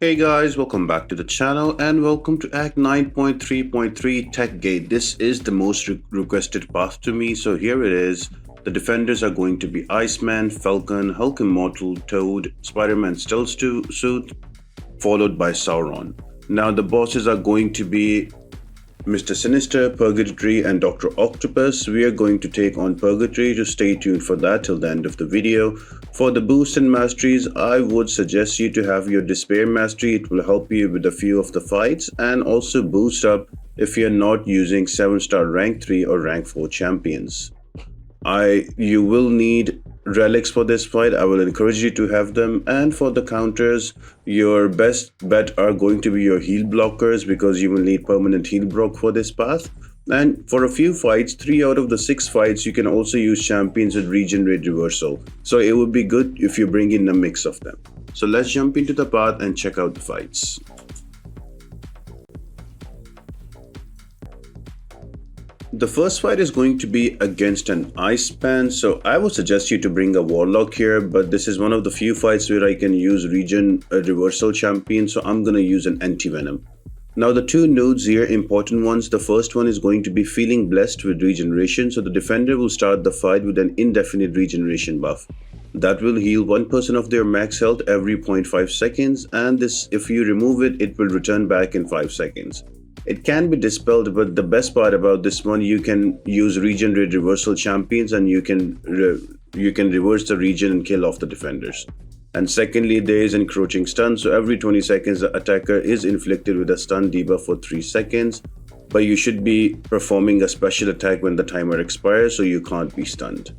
Hey guys, welcome back to the channel and welcome to Act 9.3.3 Tech Gate. This is the most requested path to me, so here it is. The defenders are going to be Iceman, Falcon, Hulk Immortal, Toad, Spider-Man Stealth Suit, followed by Sauron. Now the bosses are going to be Mr. Sinister, Purgatory, and Dr. Octopus. We are going to take on Purgatory, so stay tuned for that till the end of the video. For the boost and masteries, I would suggest you to have your Despair mastery. It will help you with a few of the fights and also boost up if you're not using 7-star rank 3 or rank 4 champions. You will need relics for this fight. I will encourage you to have them, and for the counters, your best bet are going to be your heal blockers because you will need permanent heal block for this path. And for a few fights, 3 out of the 6 fights, you can also use champions with regenerate reversal, so it would be good if you bring in a mix of them. So let's jump into the path and check out the fights. The first fight is going to be against an Iceman, so I would suggest you to bring a Warlock here, but this is one of the few fights where I can use regen reversal champion, so I'm gonna use an anti-venom. Now the two nodes here, important ones. The first one is going to be feeling blessed with regeneration, so the defender will start the fight with an indefinite regeneration buff. That will heal 1% of their max health every 0.5 seconds, and this, if you remove it, it will return back in 5 seconds. It can be dispelled, but the best part about this one, you can use regenerate reversal champions and you can reverse the regen and kill off the defenders. And secondly, there is encroaching stun, so every 20 seconds the attacker is inflicted with a stun debuff for 3 seconds, but you should be performing a special attack when the timer expires, so you can't be stunned.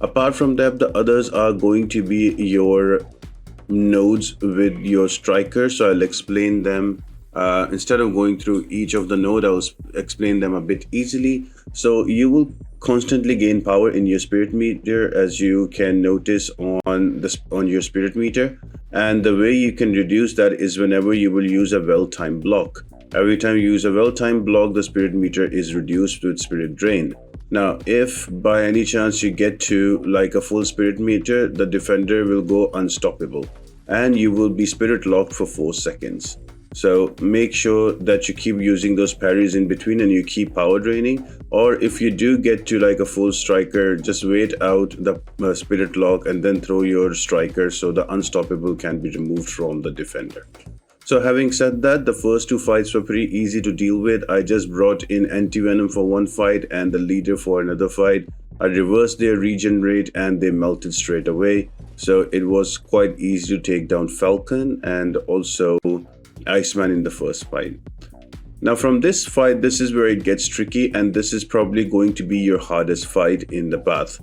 Apart from that, the others are going to be your nodes with your striker, so I'll explain them. Instead of going through each of the node, I'll explain them a bit easily. So you will constantly gain power in your spirit meter, as you can notice on your spirit meter, and the way you can reduce that is whenever you will use a well-timed block. Every time you use a well-timed block, the spirit meter is reduced with spirit drain. Now if by any chance you get to like a full spirit meter, the defender will go unstoppable and you will be spirit locked for 4 seconds. So make sure that you keep using those parries in between and you keep power draining, or if you do get to like a full striker, just wait out the spirit lock and then throw your striker so the unstoppable can be removed from the defender. So having said that, the first 2 fights were pretty easy to deal with. I just brought in anti-venom for one fight and the leader for another fight. I reversed their regen rate and they melted straight away, so it was quite easy to take down Falcon and also Iceman in the first fight. Now from this fight, this is where it gets tricky, and this is probably going to be your hardest fight in the path.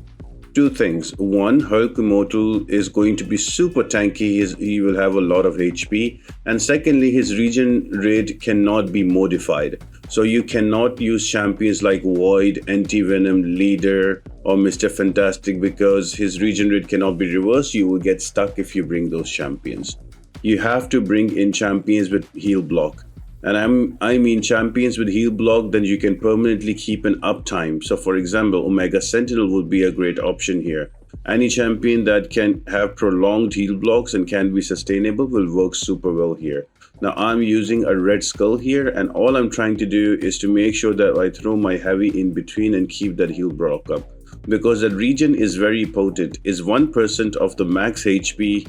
2 things. One, Hulk Immortal is going to be super tanky. He will have a lot of HP, and secondly, his regen rate cannot be modified. So you cannot use champions like Void, Anti-Venom, Leader, or Mr. Fantastic because his regen rate cannot be reversed. You will get stuck if you bring those champions. You have to bring in champions with heal block, and I mean champions with heal block, then you can permanently keep an uptime. So for example, Omega Sentinel would be a great option here. Any champion that can have prolonged heal blocks and can be sustainable will work super well here. Now I'm using a Red Skull here, and all I'm trying to do is to make sure that I throw my heavy in between and keep that heal block up, because that regen is very potent. Is 1% of the max HP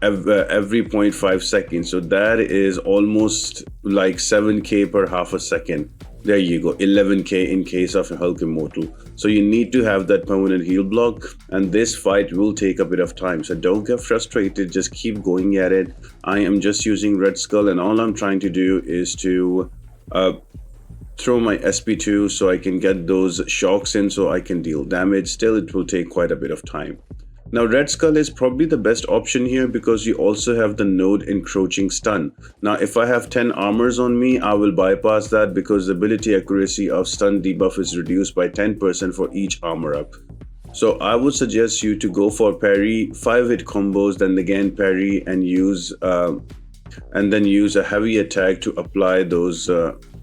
every 0.5 seconds, so that is almost like 7k per half a second. There you go, 11k in case of a Hulk Immortal. So you need to have that permanent heal block, and this fight will take a bit of time, so don't get frustrated, just keep going at it. I am just using Red Skull, and all I'm trying to do is to throw my SP2 so I can get those shocks in so I can deal damage. Still, it will take quite a bit of time. Now Red Skull is probably the best option here because you also have the node encroaching stun. Now if I have 10 armors on me, I will bypass that because the ability accuracy of stun debuff is reduced by 10% for each armor up. So I would suggest you to go for parry, 5-hit combos, then again parry, and then use a heavy attack to apply those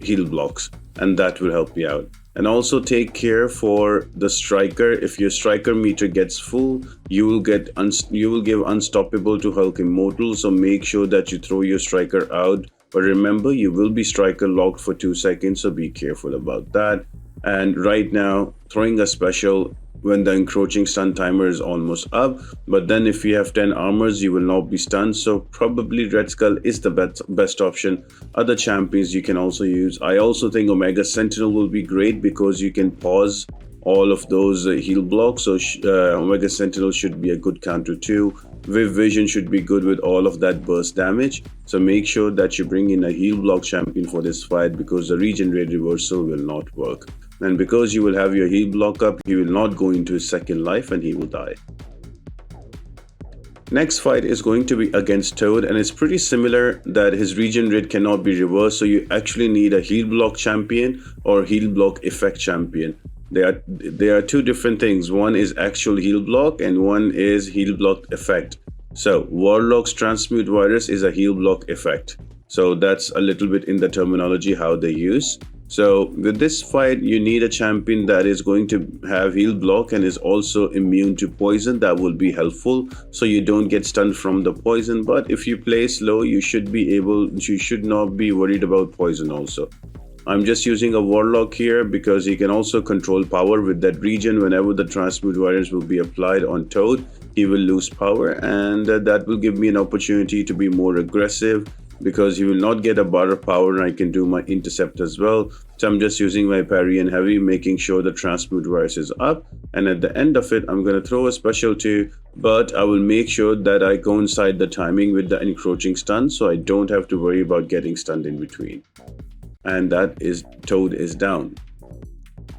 heal blocks, and that will help you out. And also take care for the striker. If your striker meter gets full, you will give unstoppable to Hulk Immortal. So make sure that you throw your striker out. But remember, you will be striker locked for 2 seconds, so be careful about that. And right now, throwing a special when the encroaching stun timer is almost up. But then if you have 10 armors, you will not be stunned. So probably Red Skull is the best option. Other champions you can also use. I also think Omega Sentinel will be great because you can pause all of those heal blocks. So Omega Sentinel should be a good counter too. Viv Vision should be good with all of that burst damage. So make sure that you bring in a heal block champion for this fight because the regenerate reversal will not work. And because you will have your heal block up, he will not go into his second life and he will die. Next fight is going to be against Toad, and it's pretty similar that his regenerate cannot be reversed, so you actually need a heal block champion or heal block effect champion. There are two different things. One is actual heal block and one is heal block effect. So Warlock's Transmute Virus is a heal block effect. So that's a little bit in the terminology how they use. So with this fight, you need a champion that is going to have heal block and is also immune to poison. That will be helpful so you don't get stunned from the poison. But if you play slow, you should not be worried about poison also. I'm just using a Warlock here because he can also control power with that region. Whenever the Transmute Virus will be applied on Toad, he will lose power, and that will give me an opportunity to be more aggressive because he will not get a bar of power and I can do my intercept as well. So I'm just using my parry and heavy, making sure the Transmute Virus is up, and at the end of it I'm going to throw a special too, but I will make sure that I coincide the timing with the encroaching stun so I don't have to worry about getting stunned in between. And that is Toad is down.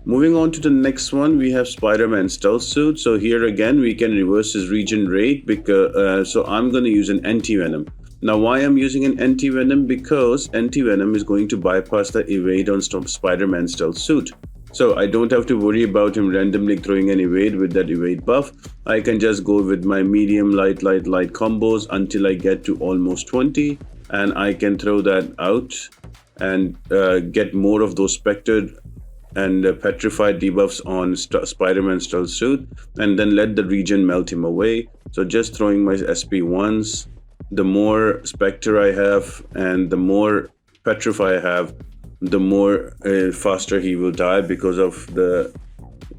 Moving on to the next one, we have Spider-Man Stealth Suit. So here again we can reverse his regenerate because so I'm going to use an anti-venom. Now why I'm using an anti-venom? Because anti-venom is going to bypass the evade on Spider-Man Stealth Suit. So I don't have to worry about him randomly throwing an evade with that evade buff. I can just go with my medium light combos until I get to almost 20 and I can throw that out and get more of those Spectre and petrified debuffs on Spider-Man Stealth Suit and then let the regen melt him away. So just throwing my SP1s. The more Spectre I have and the more Petrify I have, the more faster he will die because of the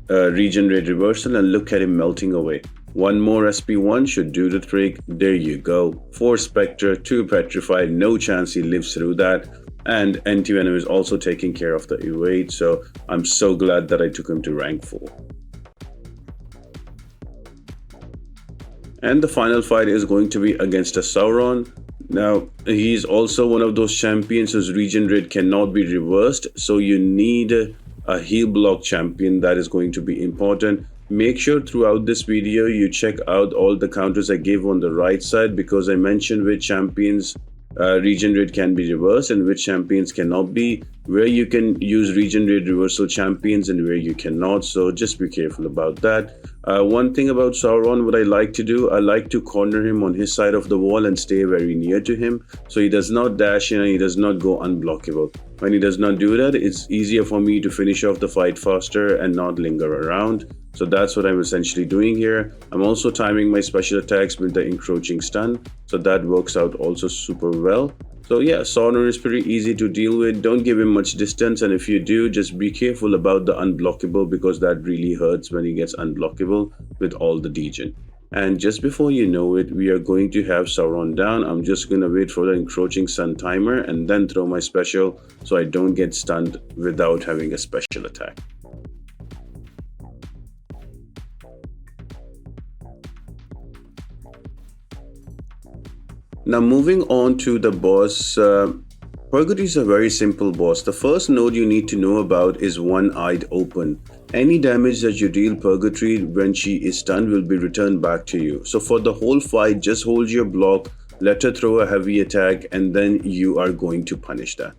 regenerate reversal, and look at him melting away. One more SP1 should do the trick. There you go. 4 Spectre, 2 Petrify, no chance he lives through that. And Anti-Venom is also taking care of the evade, so I'm so glad that I took him to rank 4. And the final fight is going to be against a Sauron. Now, he's also one of those champions whose regenerate cannot be reversed. So you need a heal block champion. That is going to be important. Make sure throughout this video you check out all the counters I gave on the right side, because I mentioned which champions regenerate can be reversed and which champions cannot be, where you can use regenerate reversal champions and where you cannot. So just be careful about that. One thing about Sauron, what I like to do, I like to corner him on his side of the wall and stay very near to him so he does not dash in and he does not go unblockable. When he does not do that, it's easier for me to finish off the fight faster and not linger around. So that's what I'm essentially doing here. I'm also timing my special attacks with the encroaching stun, so that works out also super well. So yeah, Sauron is pretty easy to deal with. Don't give him much distance, and if you do, just be careful about the unblockable, because that really hurts when he gets unblockable with all the degen. And just before you know it, we are going to have Sauron down. I'm just going to wait for the encroaching stun timer and then throw my special so I don't get stunned without having a special attack. Now moving on to the boss, Purgatory is a very simple boss. The first node you need to know about is One-Eyed Open. Any damage that you deal Purgatory when she is stunned will be returned back to you. So for the whole fight, just hold your block, let her throw a heavy attack, and then you are going to punish that.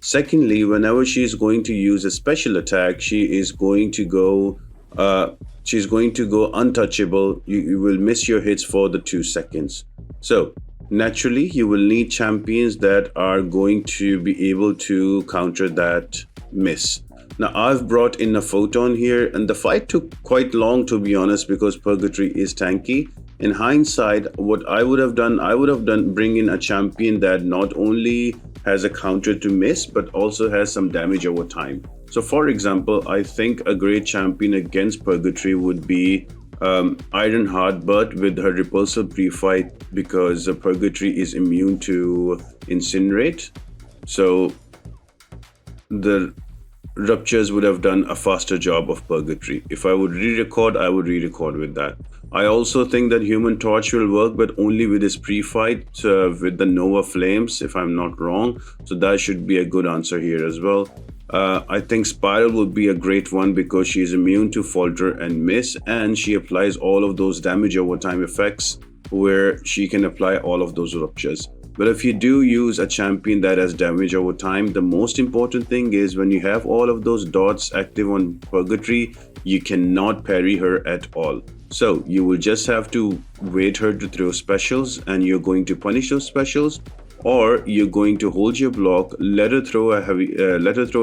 Secondly, whenever she is going to use a special attack, she is going to go untouchable. You will miss your hits for the 2 seconds. So naturally, you will need champions that are going to be able to counter that miss. Now I've brought in a Photon here, and the fight took quite long to be honest because Purgatory is tanky. In hindsight, what I would have done bring in a champion that not only has a counter to miss but also has some damage over time. So for example, I think a great champion against Purgatory would be Ironheart, but with her repulsor pre-fight because Purgatory is immune to Incinerate. So the Ruptures would have done a faster job of Purgatory. If I would re-record, I would re-record with that. I also think that Human Torch will work, but only with his pre-fight with the Nova Flames, if I'm not wrong. So that should be a good answer here as well. I think Spiral would be a great one because she is immune to Falter and Miss, and she applies all of those damage over time effects where she can apply all of those Ruptures. But if you do use a champion that has damage over time, the most important thing is when you have all of those dots active on Purgatory, you cannot parry her at all. So you will just have to wait her to throw specials and you're going to punish those specials, or you're going to hold your block, let her throw a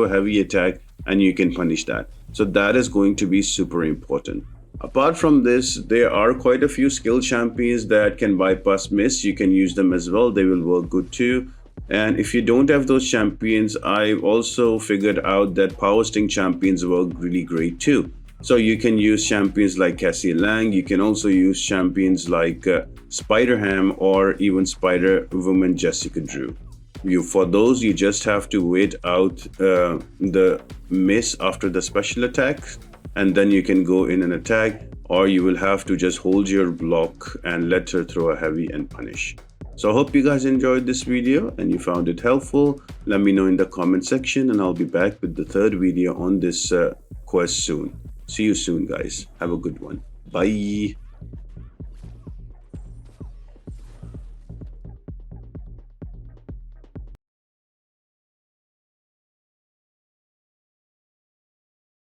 heavy attack, and you can punish that. So that is going to be super important. Apart from this, there are quite a few skill champions that can bypass miss. You can use them as well. They will work good too. And if you don't have those champions, I've also figured out that power sting champions work really great too. So you can use champions like Cassie Lang. You can also use champions like Spider Ham or even Spider Woman Jessica Drew. For those, you just have to wait out the miss after the special attack, and then you can go in and attack, or you will have to just hold your block and let her throw a heavy and punish. So I hope you guys enjoyed this video and you found it helpful. Let me know in the comment section, and I'll be back with the third video on this quest soon. See you soon, guys. Have a good one. Bye.